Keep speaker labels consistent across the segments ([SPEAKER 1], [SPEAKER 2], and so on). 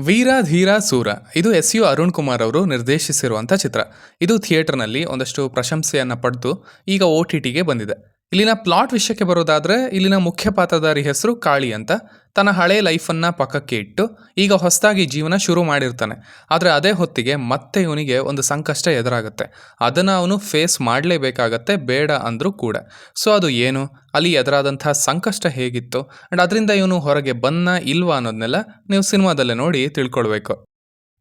[SPEAKER 1] ವೀರ ಧೀರ ಸೂರ ಇದು ಎಸ್ ಅರುಣ್ ಕುಮಾರ್ ಅವರು ನಿರ್ದೇಶಿಸಿರುವಂಥ ಚಿತ್ರ. ಇದು ಥಿಯೇಟರ್ನಲ್ಲಿ ಒಂದಷ್ಟು ಪ್ರಶಂಸೆಯನ್ನು ಪಡೆದು ಈಗ OTTಗೆ ಬಂದಿದೆ. ಇಲ್ಲಿನ ಪ್ಲಾಟ್ ವಿಷಯಕ್ಕೆ ಬರೋದಾದರೆ, ಇಲ್ಲಿನ ಮುಖ್ಯ ಪಾತ್ರಧಾರಿ ಹೆಸರು ಕಾಳಿ ಅಂತ. ತನ್ನ ಹಳೆ ಲೈಫನ್ನು ಪಕ್ಕಕ್ಕೆ ಇಟ್ಟು ಈಗ ಹೊಸದಾಗಿ ಜೀವನ ಶುರು ಮಾಡಿರ್ತಾನೆ. ಆದರೆ ಅದೇ ಹೊತ್ತಿಗೆ ಮತ್ತೆ ಇವನಿಗೆ ಒಂದು ಸಂಕಷ್ಟ ಎದುರಾಗುತ್ತೆ. ಅದನ್ನು ಅವನು ಫೇಸ್ ಮಾಡಲೇಬೇಕಾಗತ್ತೆ, ಬೇಡ ಅಂದರೂ ಕೂಡ. ಸೊ ಅದು ಏನು, ಅಲ್ಲಿ ಎದುರಾದಂಥ ಸಂಕಷ್ಟ ಹೇಗಿತ್ತು ಆ್ಯಂಡ್ ಅದರಿಂದ ಇವನು ಹೊರಗೆ ಬಂದ ಇಲ್ವಾ ಅನ್ನೋದನ್ನೆಲ್ಲ ನೀವು ಸಿನಿಮಾದಲ್ಲೇ ನೋಡಿ ತಿಳ್ಕೊಳ್ಬೇಕು.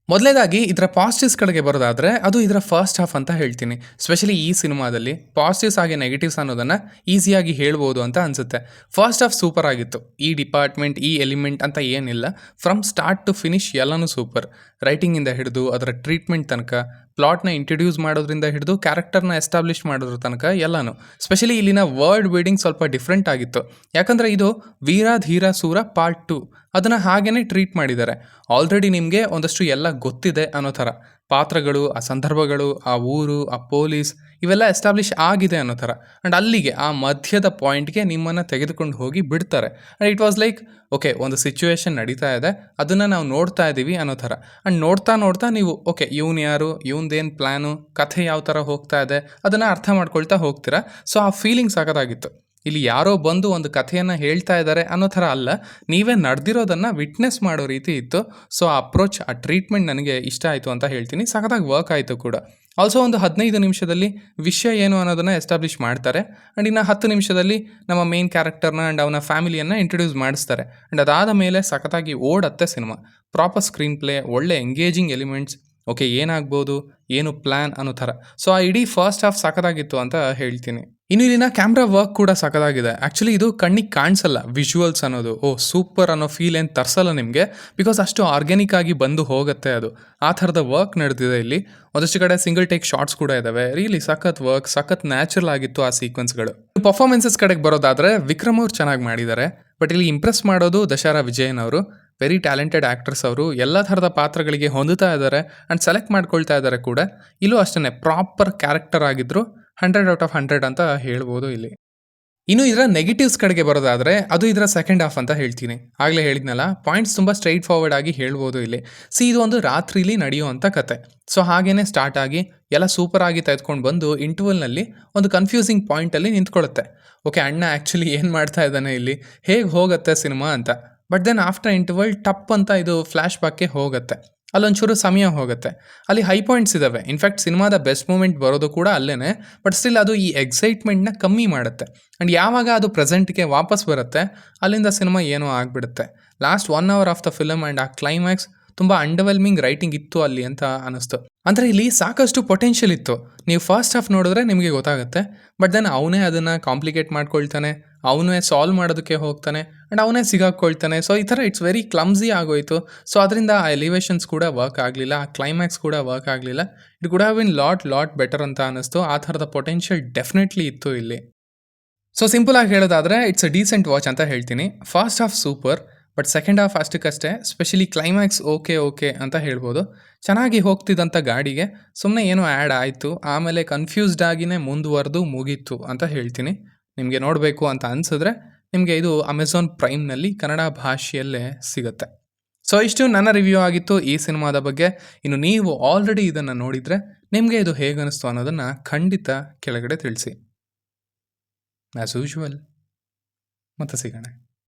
[SPEAKER 1] ಮೊದಲನೇದಾಗಿ ಇದರ ಪಾಸಿಟಿವ್ಸ್ ಕಡೆಗೆ ಬರೋದಾದರೆ, ಅದು ಇದರ ಫಸ್ಟ್ ಹಾಫ್ ಅಂತ ಹೇಳ್ತೀನಿ. ಸ್ಪೆಷಲಿ ಈ ಸಿನಿಮಾದಲ್ಲಿ ಪಾಸಿಟಿವ್ಸ್ ಹಾಗೆ ನೆಗೆಟಿವ್ಸ್ ಅನ್ನೋದನ್ನು ಈಸಿಯಾಗಿ ಹೇಳ್ಬೋದು ಅಂತ ಅನಿಸುತ್ತೆ. ಫಸ್ಟ್ ಹಾಫ್ ಸೂಪರ್ ಆಗಿತ್ತು. ಈ ಡಿಪಾರ್ಟ್ಮೆಂಟ್, ಈ ಎಲಿಮೆಂಟ್ ಅಂತ ಏನಿಲ್ಲ, ಫ್ರಮ್ ಸ್ಟಾರ್ಟ್ ಟು ಫಿನಿಶ್ ಎಲ್ಲನೂ ಸೂಪರ್. ರೈಟಿಂಗಿಂದ ಹಿಡಿದು ಅದರ ಟ್ರೀಟ್ಮೆಂಟ್ ತನಕ, ಪ್ಲಾಟ್ನ ಇಂಟ್ರಡ್ಯೂಸ್ ಮಾಡೋದ್ರಿಂದ ಹಿಡಿದು ಕ್ಯಾರೆಕ್ಟರ್ನ ಎಸ್ಟಾಬ್ಲಿಷ್ ಮಾಡೋದ್ರ ತನಕ ಎಲ್ಲನೂ. ಸ್ಪೆಷಲಿ ಇಲ್ಲಿನ ವರ್ಡ್ ಬಿಲ್ಡಿಂಗ್ ಸ್ವಲ್ಪ ಡಿಫ್ರೆಂಟ್ ಆಗಿತ್ತು. ಯಾಕಂದರೆ ಇದು ವೀರ ಧೀರ ಸೂರ ಪಾರ್ಟ್ 2 ಅದನ್ನು ಹಾಗೇ ಟ್ರೀಟ್ ಮಾಡಿದ್ದಾರೆ. ಆಲ್ರೆಡಿ ನಿಮಗೆ ಒಂದಷ್ಟು ಎಲ್ಲ ಗೊತ್ತಿದೆ ಅನ್ನೋ ಥರ. ಪಾತ್ರಗಳು, ಆ ಸಂದರ್ಭಗಳು, ಆ ಊರು, ಆ ಪೊಲೀಸ್ ಇವೆಲ್ಲ ಎಸ್ಟಾಬ್ಲಿಷ್ ಆಗಿದೆ ಅನ್ನೋ ಥರ. ಆ್ಯಂಡ್ ಅಲ್ಲಿಗೆ ಆ ಮಧ್ಯದ ಪಾಯಿಂಟ್ಗೆ ನಿಮ್ಮನ್ನು ತೆಗೆದುಕೊಂಡು ಹೋಗಿ ಬಿಡ್ತಾರೆ. And it was like okay, ಒಂದು ಸಿಚುವೇಶನ್ ನಡೀತಾ ಇದೆ, ಅದನ್ನು ನಾವು ನೋಡ್ತಾ ಇದ್ದೀವಿ ಅನ್ನೋ ಥರ. ಆ್ಯಂಡ್ ನೋಡ್ತಾ ನೋಡ್ತಾ ನೀವು ಓಕೆ, ಇವನು ಯಾರು, ಇವ್ನದೇನು ಪ್ಲ್ಯಾನು, ಕಥೆ ಯಾವ ಥರ ಹೋಗ್ತಾ ಇದೆ ಅದನ್ನು ಅರ್ಥ ಮಾಡ್ಕೊಳ್ತಾ ಹೋಗ್ತೀರಾ. ಸೊ ಆ ಫೀಲಿಂಗ್ಸ್ ಆಗೋದಾಗಿತ್ತು. ಇಲ್ಲಿ ಯಾರೋ ಬಂದು ಒಂದು ಕಥೆಯನ್ನು ಹೇಳ್ತಾ ಇದ್ದಾರೆ ಅನ್ನೋ ಥರ ಅಲ್ಲ, ನೀವೇ ನಡೆದಿರೋದನ್ನು ವಿಟ್ನೆಸ್ ಮಾಡೋ ರೀತಿ ಇತ್ತು. ಸೊ ಆ ಅಪ್ರೋಚ್, ಆ ಟ್ರೀಟ್ಮೆಂಟ್ ನನಗೆ ಇಷ್ಟ ಆಯಿತು ಅಂತ ಹೇಳ್ತೀನಿ. ಸಖತ್ತಾಗಿ ವರ್ಕ್ ಆಯಿತು ಕೂಡ. ಆಲ್ಸೋ ಒಂದು 15 ನಿಮಿಷದಲ್ಲಿ ವಿಷಯ ಏನು ಅನ್ನೋದನ್ನು ಎಸ್ಟಾಬ್ಲಿಷ್ ಮಾಡ್ತಾರೆ. ಆ್ಯಂಡ್ ಇನ್ನು 10 ನಿಮಿಷದಲ್ಲಿ ನಮ್ಮ ಮೇನ್ ಕ್ಯಾರೆಕ್ಟರ್ನ ಆ್ಯಂಡ್ ಅವನ ಫ್ಯಾಮಿಲಿಯನ್ನು ಇಂಟ್ರೊಡ್ಯೂಸ್ ಮಾಡಿಸ್ತಾರೆ. ಆ್ಯಂಡ್ ಅದಾದ ಮೇಲೆ ಸಖತ್ತಾಗಿ ಓಡತ್ತೆ ಸಿನಿಮಾ. ಪ್ರಾಪರ್ ಸ್ಕ್ರೀನ್ ಪ್ಲೇ, ಒಳ್ಳೆ ಎಂಗೇಜಿಂಗ್ ಎಲಿಮೆಂಟ್ಸ್, ಓಕೆ ಏನಾಗ್ಬೋದು, ಏನು ಪ್ಲ್ಯಾನ್ ಅನ್ನೋ ಥರ. ಸೊ ಆ ಇಡೀ ಫಸ್ಟ್ ಹಾಫ್ ಸಖತ್ತಾಗಿತ್ತು ಅಂತ ಹೇಳ್ತೀನಿ. ಇನ್ನು ಇಲ್ಲಿನ ಕ್ಯಾಮ್ರಾ ವರ್ಕ್ ಕೂಡ ಸಖತ್ತಾಗಿದೆ. ಆ್ಯಕ್ಚುಲಿ ಇದು ಕಣ್ಣಿಗೆ ಕಾಣಿಸಲ್ಲ ವಿಜುವಲ್ಸ್ ಅನ್ನೋದು. ಸೂಪರ್ ಅನ್ನೋ ಫೀಲ್ ಏನು ತರಿಸಲ್ಲ ನಿಮಗೆ, ಬಿಕಾಸ್ ಅಷ್ಟು ಆರ್ಗ್ಯಾನಿಕ್ ಆಗಿ ಬಂದು ಹೋಗುತ್ತೆ ಅದು. ಆ ಥರದ ವರ್ಕ್ ನಡೆದಿದೆ ಇಲ್ಲಿ. ಒಂದಷ್ಟು ಕಡೆ ಸಿಂಗಲ್ ಟೇಕ್ ಶಾರ್ಟ್ಸ್ ಕೂಡ ಇದ್ದಾವೆ. ರಿಯಲಿ ಸಖತ್ ವರ್ಕ್, ಸಖತ್ ನ್ಯಾಚುರಲ್ ಆಗಿತ್ತು ಆ ಸೀಕ್ವೆನ್ಸ್ಗಳು. ಪರ್ಫಾರ್ಮೆನ್ಸಸ್ ಕಡೆಗೆ ಬರೋದಾದರೆ, ವಿಕ್ರಮ್ ಅವ್ರು ಚೆನ್ನಾಗಿ ಮಾಡಿದ್ದಾರೆ. ಬಟ್ ಇಲ್ಲಿ ಇಂಪ್ರೆಸ್ ಮಾಡೋದು ದಶಾರಾ ವಿಜಯನ್ ಅವರು. ವೆರಿ ಟ್ಯಾಲೆಂಟೆಡ್ ಆ್ಯಕ್ಟರ್ಸ್ ಅವರು. ಎಲ್ಲ ಥರದ ಪಾತ್ರಗಳಿಗೆ ಹೊಂದುತ್ತಾ ಇದ್ದಾರೆ ಆ್ಯಂಡ್ ಸೆಲೆಕ್ಟ್ ಮಾಡ್ಕೊಳ್ತಾ ಇದ್ದಾರೆ ಕೂಡ. ಇಲ್ಲೂ ಅಷ್ಟೇ ಪ್ರಾಪರ್ ಕ್ಯಾರೆಕ್ಟರ್ ಆಗಿದ್ರು 100 ಔಟ್ ಆಫ್ 100 ಅಂತ ಹೇಳ್ಬೋದು ಇಲ್ಲಿ. ಇನ್ನು ಇದರ ನೆಗೆಟಿವ್ಸ್ ಕಡೆಗೆ ಬರೋದಾದರೆ, ಅದು ಇದರ ಸೆಕೆಂಡ್ ಹಾಫ್ ಅಂತ ಹೇಳ್ತೀನಿ. ಆಗಲೇ ಹೇಳಿದ್ನಲ್ಲ, ಪಾಯಿಂಟ್ಸ್ ತುಂಬ ಸ್ಟ್ರೈಟ್ ಫಾರ್ವರ್ಡ್ ಆಗಿ ಹೇಳ್ಬೋದು ಇಲ್ಲಿ. ಇದು ಒಂದು ರಾತ್ರಿಲಿ ನಡೆಯುವಂಥ ಕತೆ. ಸೊ ಹಾಗೇ ಸ್ಟಾರ್ಟ್ ಆಗಿ ಎಲ್ಲ ಸೂಪರ್ ಆಗಿ ತೆಗೆದುಕೊಂಡು ಬಂದು ಇಂಟರ್ವಲ್ನಲ್ಲಿ ಒಂದು ಕನ್ಫ್ಯೂಸಿಂಗ್ ಪಾಯಿಂಟಲ್ಲಿ ನಿಂತ್ಕೊಳ್ಳುತ್ತೆ. ಓಕೆ, ಅಣ್ಣ ಆ್ಯಕ್ಚುಲಿ ಏನು ಮಾಡ್ತಾ ಇದ್ದಾನೆ ಇಲ್ಲಿ, ಹೇಗೆ ಹೋಗುತ್ತೆ ಸಿನಿಮಾ ಅಂತ. ಬಟ್ ದೆನ್ ಆಫ್ಟರ್ ಇಂಟರ್ವಲ್ ಟಪ್ ಅಂತ ಇದು ಫ್ಲ್ಯಾಶ್ ಬ್ಯಾಕ್ಗೆ ಹೋಗುತ್ತೆ. ಅಲ್ಲೊಂಚೂರು ಸಮಯ ಹೋಗುತ್ತೆ. ಅಲ್ಲಿ ಹೈ ಪಾಯಿಂಟ್ಸ್ ಇದ್ದಾವೆ. ಇನ್ಫ್ಯಾಕ್ಟ್ ಸಿನಿಮಾದ ಬೆಸ್ಟ್ ಮೂಮೆಂಟ್ ಬರೋದು ಕೂಡ ಅಲ್ಲೇ. ಬಟ್ ಸ್ಟಿಲ್ ಅದು ಈ ಎಕ್ಸೈಟ್ಮೆಂಟ್ನ ಕಮ್ಮಿ ಮಾಡುತ್ತೆ. ಆ್ಯಂಡ್ ಯಾವಾಗ ಅದು ಪ್ರೆಸೆಂಟ್ಗೆ ವಾಪಸ್ ಬರುತ್ತೆ, ಅಲ್ಲಿಂದ ಸಿನಿಮಾ ಏನೋ ಆಗಿಬಿಡುತ್ತೆ. Last 1 hour of the film and ಆ ಕ್ಲೈಮ್ಯಾಕ್ಸ್ ತುಂಬ ಅಂಡರ್ವೆಲ್ಮಿಂಗ್ ರೈಟಿಂಗ್ ಇತ್ತು ಅಲ್ಲಿ ಅಂತ ಅನ್ನಿಸ್ತು. ಅಂದರೆ ಇಲ್ಲಿ ಸಾಕಷ್ಟು ಪೊಟೆನ್ಷಿಯಲ್ ಇತ್ತು. ನೀವು ಫಸ್ಟ್ ಹಾಫ್ ನೋಡಿದ್ರೆ ನಿಮಗೆ ಗೊತ್ತಾಗುತ್ತೆ. ಬಟ್ ದೆನ್ ಅವನೇ ಅದನ್ನು ಕಾಂಪ್ಲಿಕೇಟ್ ಮಾಡ್ಕೊಳ್ತಾನೆ, ಅವನೇ ಸಾಲ್ವ್ ಮಾಡೋದಕ್ಕೆ ಹೋಗ್ತಾನೆ ಆ್ಯಂಡ್ ಅವನೇ ಸಿಗಾಕೊಳ್ತಾನೆ. ಸೊ ಈ ಥರ ಇಟ್ಸ್ ವೆರಿ ಕ್ಲಮ್ಸಿ ಆಗೋಯಿತು. ಸೊ ಅದರಿಂದ ಆ ಎಲಿವೇಷನ್ಸ್ ಕೂಡ ವರ್ಕ್ ಆಗಲಿಲ್ಲ, ಆ ಕ್ಲೈಮ್ಯಾಕ್ಸ್ ಕೂಡ ವರ್ಕ್ ಆಗಲಿಲ್ಲ. It could have been lot better ಅಂತ ಅನ್ನಿಸ್ತು. ಆ ಥರದ ಪೊಟೆನ್ಷಿಯಲ್ ಡೆಫಿನೆಟ್ಲಿ ಇತ್ತು ಇಲ್ಲಿ. ಸೊ ಸಿಂಪಲ್ ಆಗಿ ಹೇಳೋದಾದರೆ, ಇಟ್ಸ್ ಅ ಡೀಸೆಂಟ್ ವಾಚ್ ಅಂತ ಹೇಳ್ತೀನಿ. First half super, but second half ಅಷ್ಟಕ್ಕಷ್ಟೇ. ಸ್ಪೆಷಲಿ ಕ್ಲೈಮ್ಯಾಕ್ಸ್ ಓಕೆ ಅಂತ ಹೇಳ್ಬೋದು. ಚೆನ್ನಾಗಿ ಹೋಗ್ತಿದ್ದಂಥ ಗಾಡಿಗೆ ಸುಮ್ಮನೆ ಏನೋ ಆ್ಯಡ್ ಆಯಿತು, ಆಮೇಲೆ ಕನ್ಫ್ಯೂಸ್ಡ್ ಆಗಿನೇ ಮುಂದುವರೆದು ಮುಗೀತು ಅಂತ ಹೇಳ್ತೀನಿ. ನಿಮಗೆ ನೋಡಬೇಕು ಅಂತ ಅನಿಸಿದ್ರೆ ನಿಮಗೆ ಇದು ಅಮೆಝಾನ್ ಪ್ರೈಮ್ನಲ್ಲಿ ಕನ್ನಡ ಭಾಷೆಯಲ್ಲೇ ಸಿಗುತ್ತೆ. ಸೊ ಇಷ್ಟು ನನ್ನ ರಿವ್ಯೂ ಆಗಿತ್ತು ಈ ಸಿನಿಮಾದ ಬಗ್ಗೆ. ಇನ್ನು ನೀವು ಆಲ್ರೆಡಿ ಇದನ್ನು ನೋಡಿದರೆ ನಿಮಗೆ ಇದು ಹೇಗೆ ಅನ್ನಿಸ್ತು ಅನ್ನೋದನ್ನು ಖಂಡಿತ ಕೆಳಗಡೆ ತಿಳಿಸಿ. ಆ್ಯಸ್ ಯೂಶುವಲ್ ಮತ್ತೆ ಸಿಗೋಣ.